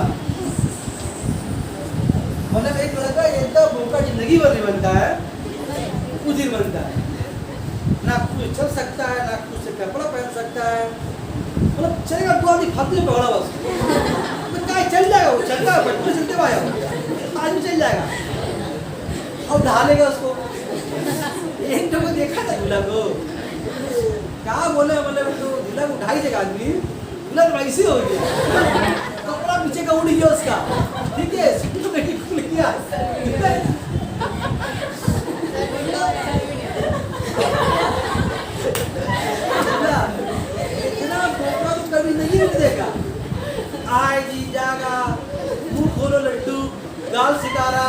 मतलब एक लड़का एकदम मौका जिंदगी भर नहीं बनता है कुछ दिन बनता है ना कुछ चल सकता है ना कुछ से कपड़ा पहन सकता है मतलब चलेगा तो आदमी फालतू में पकड़ा बस तो क्या चल जाएगा वो चलता है बच्चे चलते भाई आज भी चल जाएगा और ढालेगा उसको एक तो को देखा था दूल्हा को क्या बोले मतलब तो दूल्हा को उठाई देगा आदमी तो ऐसे हो गया कपड़ा पीछे का उड़ गया उसका ठीक है तो नहीं खुल गया इतना कपड़ा तो कभी नहीं उड़ेगा आए जी जागा मुंह खोलो लड्डू गाल सितारा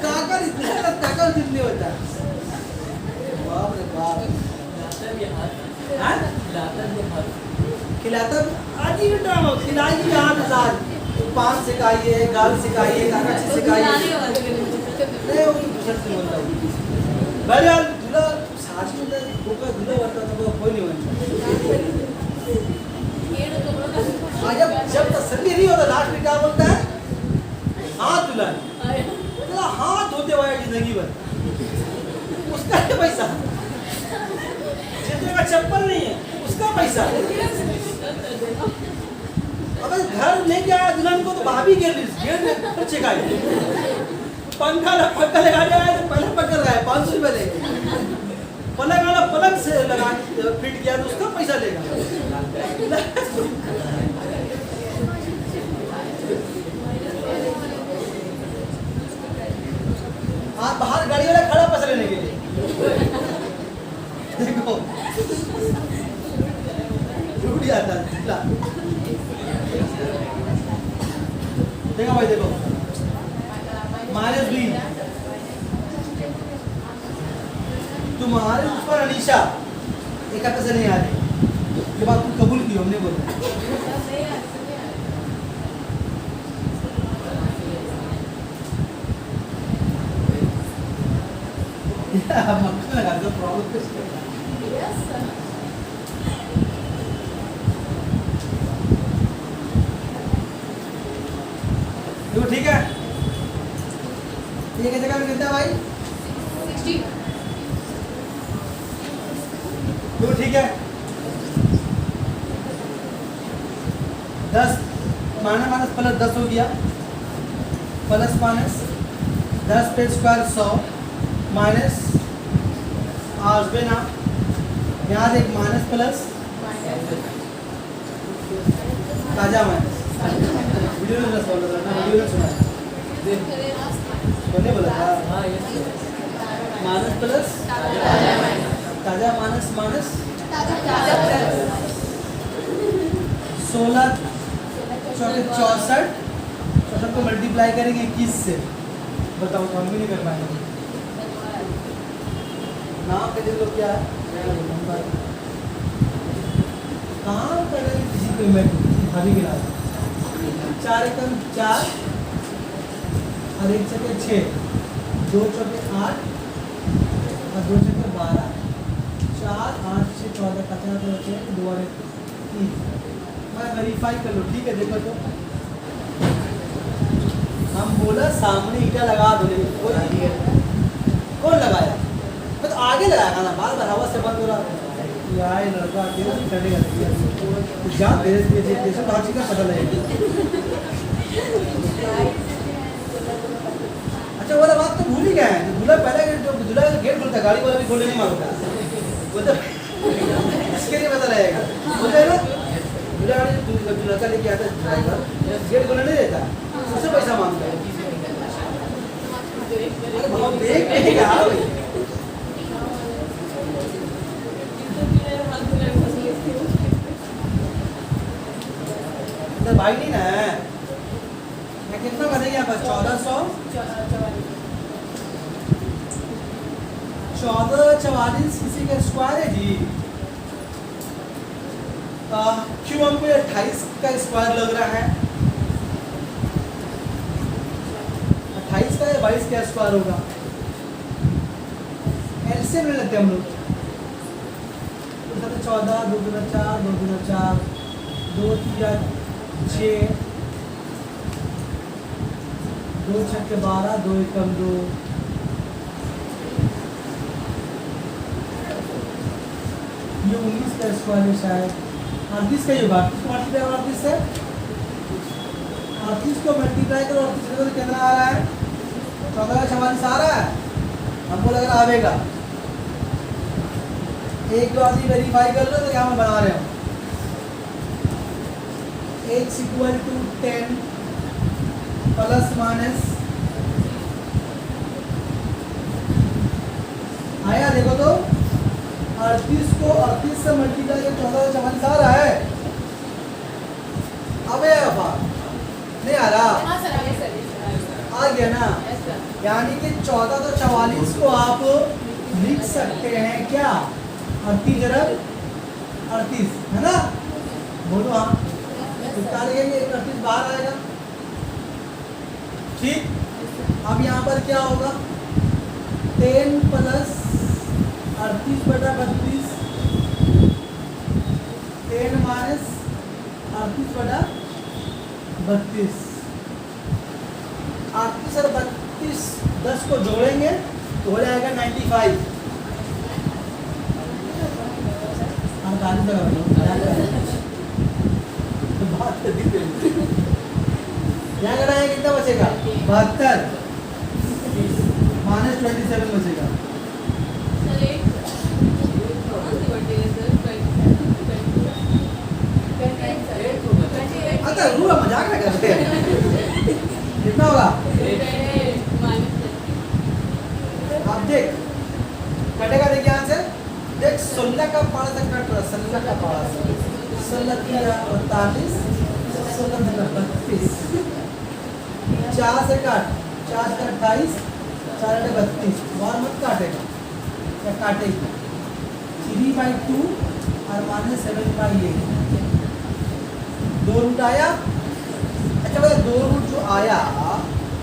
काकर इतना काकर जितने होता है बाप रे बाप खिलाता आज ही ड्रामा खिलाइए आप आज पान सिखाइए गाल सिखाइए काका सिखाइए नहीं वो दूसरा से बोलता हूँ भाई यार दूल्हा सास में धोखा दूल्हा बनता तो कोई नहीं बनता जब तसल्ली नहीं होता लास्ट में क्या बोलता है हाथ दूल्हा हाथ धोते हुए जिंदगी भर उसका क्या पैसा जितने का चप्पल नहीं है उसका पैसा अगर घर लेके आया दुल्हन को तो भाभी गेट खर्चे का पंखा लगा दिया तो पहले पंखा लगाया 500 रुपये लेंगे पलंग वाला पलंग से लगा फिट किया तो उसका पैसा लेगा आप बाहर गाड़ी वाला खड़ा पैसा लेने के लिए देखो टूट जाता है देखो भाई देखो माइनस बी तुम्हारे ऊपर अनीशा एक पैसे नहीं आ रही ये बात तुम कबूल की हमने बोला मक्खन लगा दो प्रॉब्लम तो ठीक है ये कैसे काम करता है भाई 60 तो ठीक है 10 माइनस प्लस 10 हो गया प्लस माइनस 10 पे स्क्वायर 100 माइनस आज पे ना यहाँ एक माइनस प्लस ताजा माइनस वीडियो में सॉल्व कर रहा वीडियो में सुना मैंने बोला था हाँ ये माइनस प्लस ताजा माइनस माइनस 16 चौके 64 को मल्टीप्लाई करेंगे 21 से बताओ तो हम भी नहीं कर पाएंगे नाम के लोग क्या है कहाँ करेंगे किसी पेमेंट भाभी के नाम 4 एकम 4 और 1 चौके 6 2 चौके 8 और 2 चौके 12 4 8 6 14 15 तो बचे 2 और 3 मैं वेरीफाई कर लो ठीक है देखो तो हम बोला सामने ईटा लगा दो लेकिन कोई नहीं है कौन लगाया मैं तो आगे लगाया ना बार बार हवा से बंद हो रहा यार ये लड़का अकेला नहीं करेगा जा धीरे धीरे जैसे बात का पता लगेगा अच्छा वो बात तो भूल ही गए हैं दूल्हा पहले जो दूल्हा का गेट खुलता गाड़ी वाला भी खोलने नहीं मांगता वो तो इसके लिए पता लगेगा बोलते हैं ना दूल्हा गाड़ी जो लड़का लेके आता है ड्राइवर गेट खोलने नहीं देता उससे पैसा मांगता है अरे बाबा देख नहीं यार भाई नहीं ना मैं कितना बनेगा बस 1444 किसी का स्क्वायर है जी क्यों हमको 28 का स्क्वायर लग रहा है 28 का या 22 का स्क्वायर होगा एलसीएम ले लेते हैं हम लोग 14 2 गुना 4 2 गुना 4 2 3 6 2 छक्के 12 2 एकम 2 ये 19 का स्क्वायर है शायद 38 का ही होगा 38 से 38 को मल्टीप्लाई करो 38 को कितना आ रहा है 1444 आ रहा है हमको लग रहा आवेगा एक बार वेरीफाई कर लो तो क्या मैं बना रहे हूँ x equal to 10 plus minus आया देखो तो 38 को 38 से मल्टीप्लाई कर 1444 आ रहा है अबे अबा नहीं आ रहा आ गया ना यानी कि 1444 को आप लिख सकते हैं क्या 38 है ना बोलो हाँ कितना लिखेंगे 38 बाहर आएगा ठीक अब यहाँ पर क्या होगा 10 प्लस 38 बटा 32 10 माइनस 38 बटा 32 38 और 32 10 को जोड़ेंगे तो हो जाएगा 95 हम गाली लगा यहाँ करना है कितना बचेगा 72 माइनस 27 बचेगा अच्छा रूरा मजाक ना करते हैं कितना होगा आप देख कटेगा देख यहाँ से देख 16 का 5 तक कट रहा 16 का 5 16 48 16 32 4 से काट 4 से 28 4 से 32 बार मत काटेगा या काटेगी 3/2 और माइनस 7/8 दो रूट आया अच्छा भाई दो रूट जो आया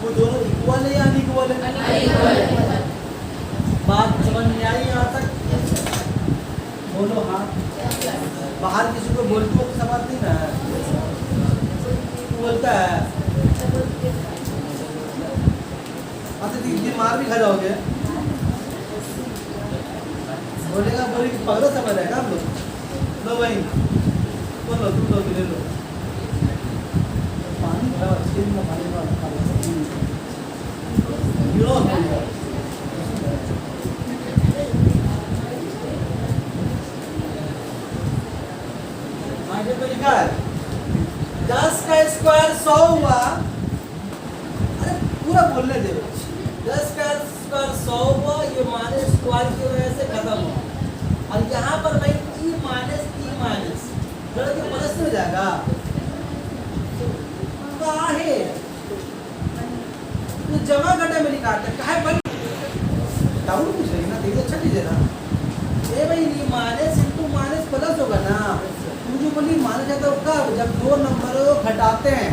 वो दोनों इक्वल है या अनइक्वल है बात समझ में आई यहाँ तक बोलो हाँ बाहर किसी को बोलते हो समझ नहीं ना बोलता है अच्छा दिन मार भी खा जाओगे बोलेगा बोली पगला समझ आएगा हम लोग लो भाई बोलो तुम लोग ले लो पानी भरा अच्छे में पानी भरा आगे तो लिखा है बोलने दे। 10 का स्क्वायर 100 हुआ, ये माइनस स्क्वायर की वजह से खत्म हुआ। और यहाँ पर भाई ई माइनस थोड़ा के प्लस हो जाएगा काहे तो जमा घटा में निकालते काहे बन डाउट पूछ रही ना, देखिए अच्छा कीजिए ना। ए भाई ये माइनस इंटू माइनस प्लस होगा ना, तुम जो बोली माइनस है तो कब जब दो नंबर घटाते हैं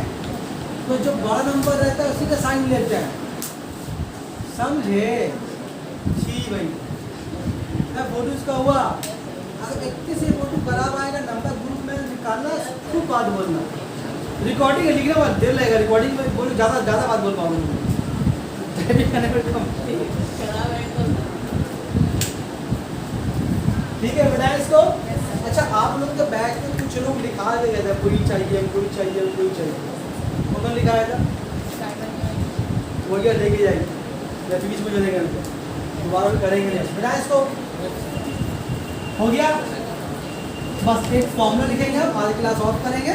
तो जो बड़ा नंबर रहता है उसी का साइन लेते हैं, समझे? जी भाई मैं फोटो इसका हुआ, अगर 21 से फोटो खराब आएगा नंबर ग्रुप में निकालना, खूब बात बोलना। रिकॉर्डिंग है लिखने में देर लगेगा, रिकॉर्डिंग में बोलो ज़्यादा बात बोल पाऊंगा। ठीक है बेटा इसको। अच्छा आप लोग के बैग में कुछ लोग लिखा दे गए थे कोई चाहिए कौन लिखाया था वो क्या लेके जाएगी या बीच में जो देगा दोबारा करेंगे नहीं बेटा इसको। हो गया, बस एक फॉर्मूला लिखेंगे, हम आधी क्लास ऑफ करेंगे,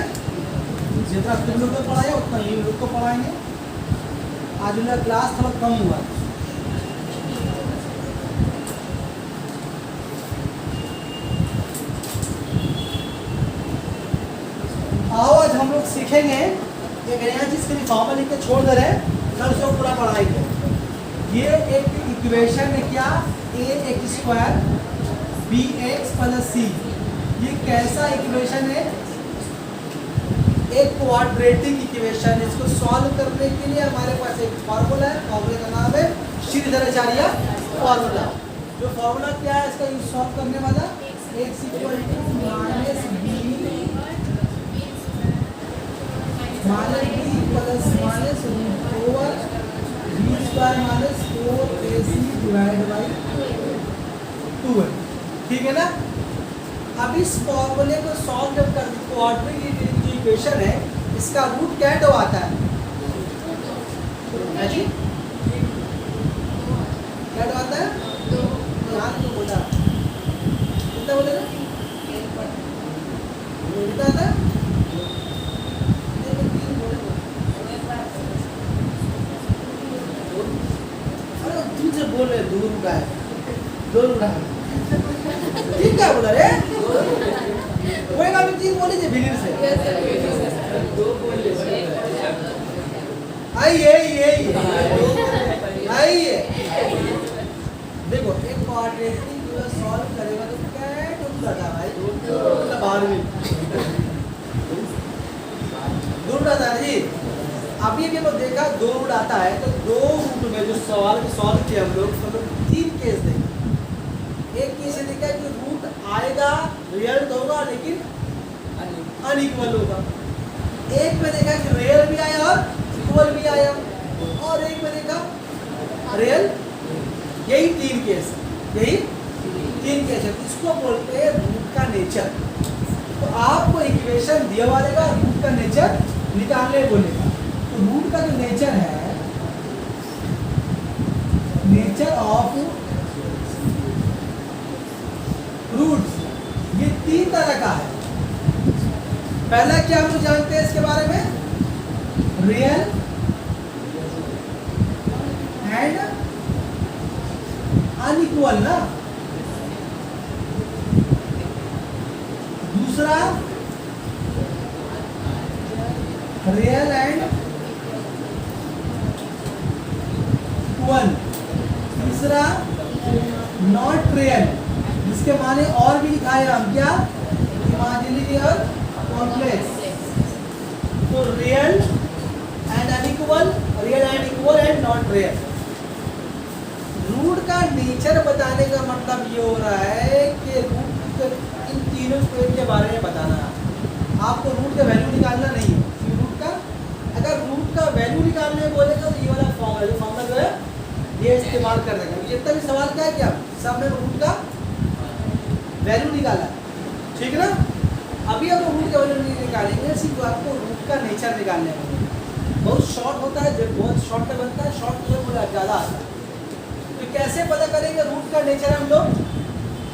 जितना तुम लोग को पढ़ाया उतना ये लोग को पढ़ाएंगे। आज उनका क्लास थोड़ा कम हुआ। आओ आज हम लोग सीखेंगे एक नया चीज के लिए फॉर्मूला लिख के छोड़ दे रहे हैं, कल से पूरा पढ़ाएंगे। ये एक इक्वेशन है क्या, ax² bx + c, ये कैसा इक्वेशन है? एक क्वाड्रेटिक इक्वेशन। इसको सॉल्व करने के लिए हमारे पास एक फार्मूला है, फार्मूले का नाम है श्रीधराचार्य फार्मूला। जो फार्मूला क्या है इसका यूज सॉल्व करने वाला, x = -b -b² ठीक है ना। अब इस फॉर्मूले को सॉल्व जब कर क्वाड्रेटिक जो इक्वेशन है इसका रूट क्या तो आता है जी, क्या तो आता है यहाँ तो बोला कितना बोलेगा कितना आता है बोल रहे दूर का है, दूर का है ठीक क्या बोला रे कोई का भी चीज बोली थी भिलिर से आइए देखो एक क्वाड्रेटिक जो सॉल्व करेगा तो क्या टूटा था भाई मतलब 12वीं दूर था जी। अभी भी लोग देखा दो रूट आता है तो दो रूट में जो सवाल को सॉल्व किया हम लोग तीन केस देखे। एक केस देखा कि रूट आएगा रियल तो होगा लेकिन अनइक्वल होगा, एक में देखा कि रियल भी आया और इक्वल भी आया, और एक में देखा रियल। यही तीन केस है, इसको बोलते हैं रूट का नेचर। तो आपको इक्वेशन दिया वालेगा रूट का नेचर निकालने बोलेगा। तो रूट का जो नेचर है, नेचर ऑफ रूट्स, ये तीन तरह का है। पहला क्या हम लोग जानते हैं इसके बारे में, रियल एंड अनइक्वल ना। दूसरा रियल एंड इक्वल। तीसरा नॉट रियल, जिसके माने और भी लिखा है हम क्या, इमेजिनरी और कॉम्प्लेक्स। तो real and unequal, real and equal and not real. Root का नेचर बताने का मतलब ये हो रहा है कि रूट इन तीनों स्क्वायर के बारे में बताना है। आपको रूट का वैल्यू निकालना नहीं है। रूट का अगर रूट का वैल्यू निकालने बोलेगा तो ये वाला फॉर्मूला जो है ये इस्तेमाल कर देगा। जितना भी सवाल क्या है क्या सब में रूट का वैल्यू निकाला, ठीक है ना। अभी आप रूट का वैल्यू नहीं निकालेंगे, सिर्फ आपको रूट का नेचर निकालने वाले। बहुत शॉर्ट होता है, जब बहुत शॉर्ट में बनता है, शॉर्ट में बोला ज़्यादा आता है। तो कैसे पता करेंगे रूट का नेचर हम लोग,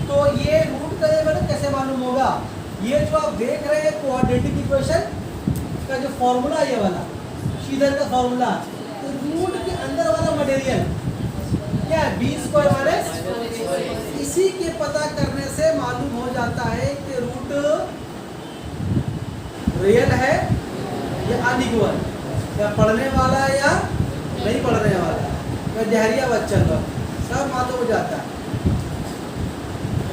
तो ये रूट का मतलब कैसे मालूम होगा, ये जो आप देख रहे हैं क्वाड्रेटिक इक्वेशन का जो फॉर्मूला ये वाला श्रीधर का फॉर्मूला, रूट के अंदर वाला मटेरियल क्या है, बी स्क्वायर माइनस, इसी के पता करने से मालूम हो जाता है कि रूट रियल है या अनइक्वल, या पढ़ने वाला है या नहीं पढ़ने वाला, या डहरिया बच्चन का, सब मालूम हो जाता है।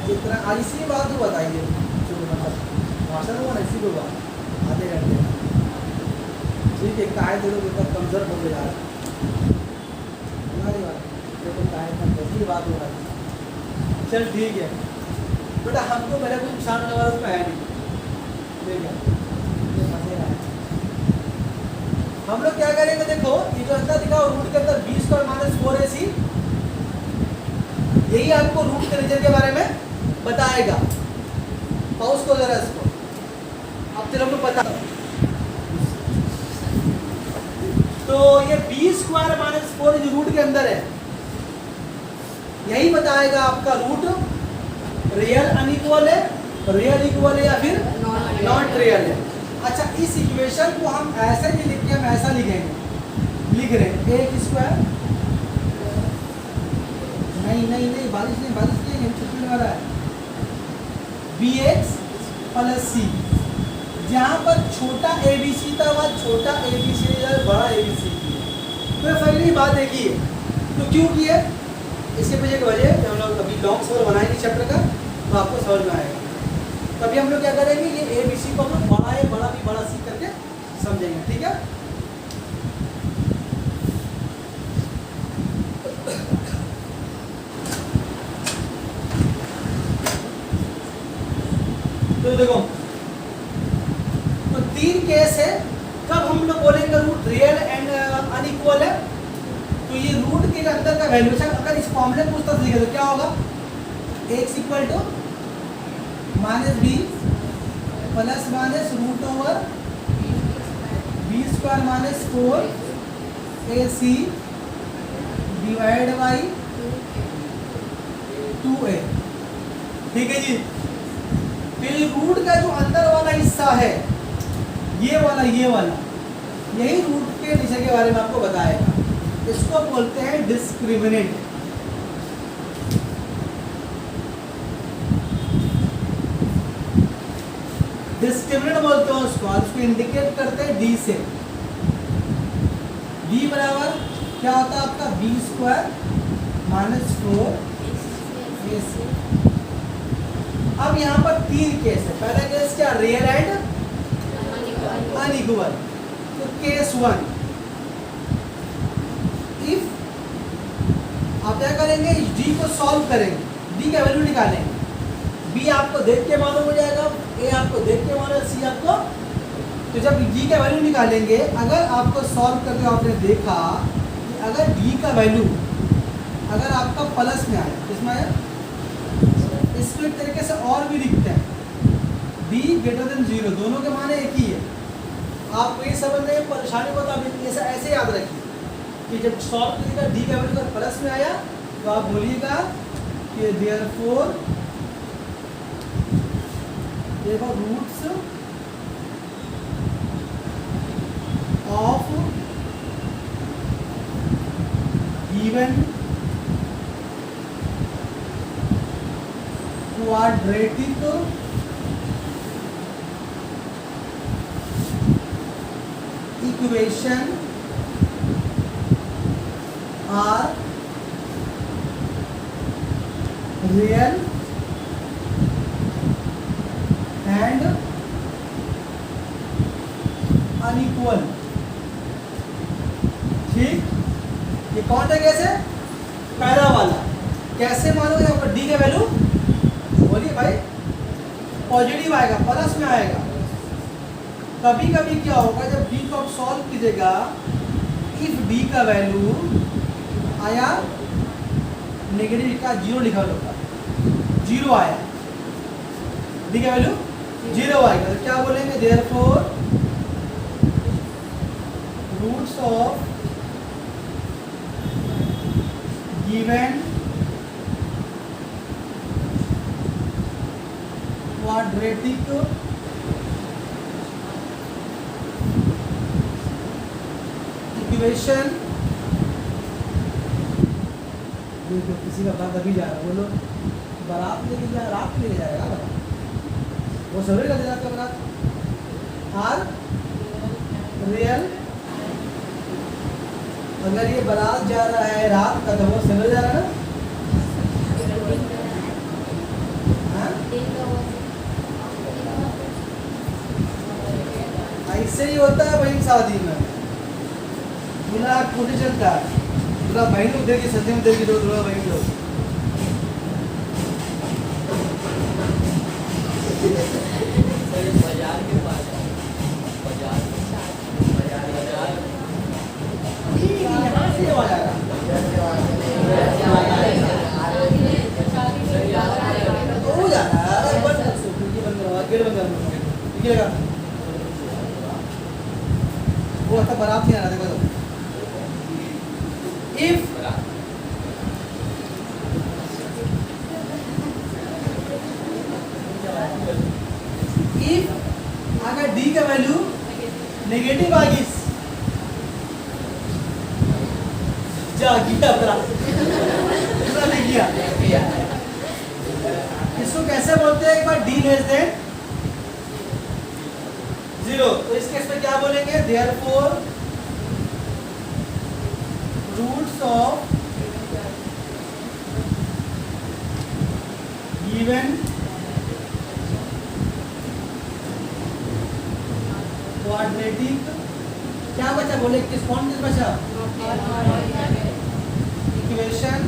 जितना इसी बात को बताइए, भाषण हुआ ना इसी को बात आधे घंटे, ठीक है। काय दे दो बेटा, कमजोर हो गया हमारी बात, देखो काय में कैसी बात हो रही है। चल ठीक है बेटा, हमको मेरे को नुकसान होने वाला तो है नहीं, ठीक है। हम लोग क्या करेंगे, देखो ये जो अंदर दिखा रूट के अंदर बी स्क्वायर माइनस 4ac, यही आपको रूट के रीजन के बारे में बताएगा। पाउस को जरा इसको, अब तेरे को पता, तो ये बी स्क्वायर माइनस 4 जो रूट के अंदर है, यही बताएगा आपका रूट रियल अनइक्वल है, रियल इक्वल है या फिर नॉट रियल है। अच्छा, इस इक्वेशन को हम ऐसे नहीं लिख के हम ऐसा लिखेंगे, लिख रहे हैं ए स्क्वायर, नहीं बारिश नहीं हम छुट्टी में रहा है, बी एक्स प्लस सी, जहाँ पर छोटा ए बी सी था वह छोटा ए बी सी बड़ा ए बी सी की, तो फाइनली बात एक ही है। तो क्यों की है, इसके पीछे की वजह है, हम लोग अभी लॉन्ग समझ बनाएंगे चैप्टर का, तो आपको समझ में आएगा। तभी हम लोग क्या करेंगे, ये ए बी सी को हम लोग बड़ा ए बड़ा बी बड़ा सी करके समझेंगे, ठीक है। तो देखो, तो तीन केस है, कब हम लोग बोलेंगे रूट रियल एंड अनइक्वल है, तो ये रूट के अंदर का वैल्यूएशन अगर इस फॉर्मूले में पूछता तो क्या होगा, x equal to minus b plus minus root over b square minus 4ac divide by 2a, ठीक है जी। तो ये रूट का जो अंदर वाला हिस्सा है, ये वाला यही रूट के नीचे के बारे में आपको बताएगा। इसको बोलते हैं डिस्क्रिमिनेंट। डिस्क्रिमिनेंट बोलते हैं उसको इंडिकेट करते हैं डी से। डी बराबर क्या होता है आपका, बी स्क्वायर माइनस 4ac। अब यहाँ पर तीन केस है, पहला केस क्या, रियल एंड अनइक्वल। तो केस 1, इफ आप क्या करेंगे, इस डी को सॉल्व करेंगे, डी का वैल्यू निकालेंगे, बी आपको देख के मालूम हो जाएगा, ए आपको देख के मालूम, सी आपको। तो जब डी का वैल्यू निकालेंगे, अगर आपको सॉल्व करके आपने देखा कि अगर डी का वैल्यू अगर आपका प्लस में आए, किसमें आया, इसको एक तरीके से और भी लिखते हैं, d ग्रेटर देन 0, दोनों के माने एक ही है। आपको ये समझने में परेशानी होता है, ऐसा ऐसे याद रखिए कि जब सॉल्व करिएगा डी का वैल्यू अगर प्लस में आया तो आप बोलिएगा कि देयरफॉर देखो roots of given quadratic equation are real and unequal, ठीक। ये कौन सा केस है, पहला वाला। कैसे मालूम है आपको, डी का वैल्यू बोलिए भाई, पॉजिटिव आएगा, प्लस में आएगा। कभी कभी क्या होगा, जब डी को आप सॉल्व कीजिएगा, इफ डी का वैल्यू आया नेगेटिव का 0 लिखा होगा, 0 आया, डी का वैल्यू 0 आएगा, तो क्या बोलेंगे, therefore roots of given quadratic equation तो किसी का बात अभी जा रहा है, बोलो बारात लेके जा, रात लेके जाएगा बारात, वो सवेरे का ले जाता है बारात। आर रियल, अगर ये बारात जा रहा है रात का तो वो सवेरे जा रहा है ना। हाँ? ऐसे ही होता है भाई शादी में, दूल्हा खुद चलता है, दूल्हा बहन लोग देगी, सदी में देगी, दूल्हा बहन लोग बाजार के पास बाजार यहाँ से हो जाएगा। तो हो जाना है, अगर बंद ये बंद करवा, गेट बंद करवा, ये लगा वो आता बारात नहीं आ रहा, देखो तो इफ अगर डी का वैल्यू नेगेटिव आ गई, जा गीता बरा पूरा लिख दिया। इसको कैसे बोलते हैं, एक बार डी लेस देन 0, तो इस केस में क्या बोलेंगे, therefore roots of given quadratic, क्या बचा बोले, किस कौन किस बचा, इक्वेशन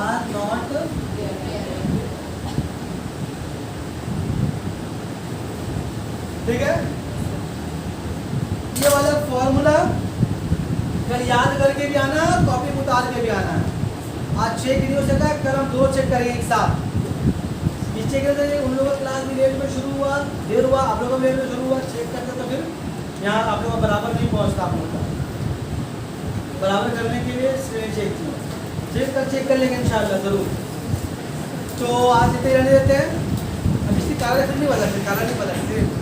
आर नॉट ठीक है। ये वाला फॉर्मूला कल याद करके भी आना, कॉपी में उतार के भी आना है। आज चेक नहीं हो सका, कल हम 2 चेक करेंगे एक साथ। इस चेक करते उन लोगों का क्लास भी लेट में शुरू हुआ, देर हुआ, आप लोगों का लेट में शुरू हुआ, चेक करते तो फिर यहाँ आप लोगों का बराबर नहीं पहुँचता, आप लोगों का बराबर करने के लिए चेक कर लेंगे इंशाल्लाह जरूर। तो आज इतने रहने देते हैं, अब इसकी काला नहीं बदलते, काला नहीं बदलते।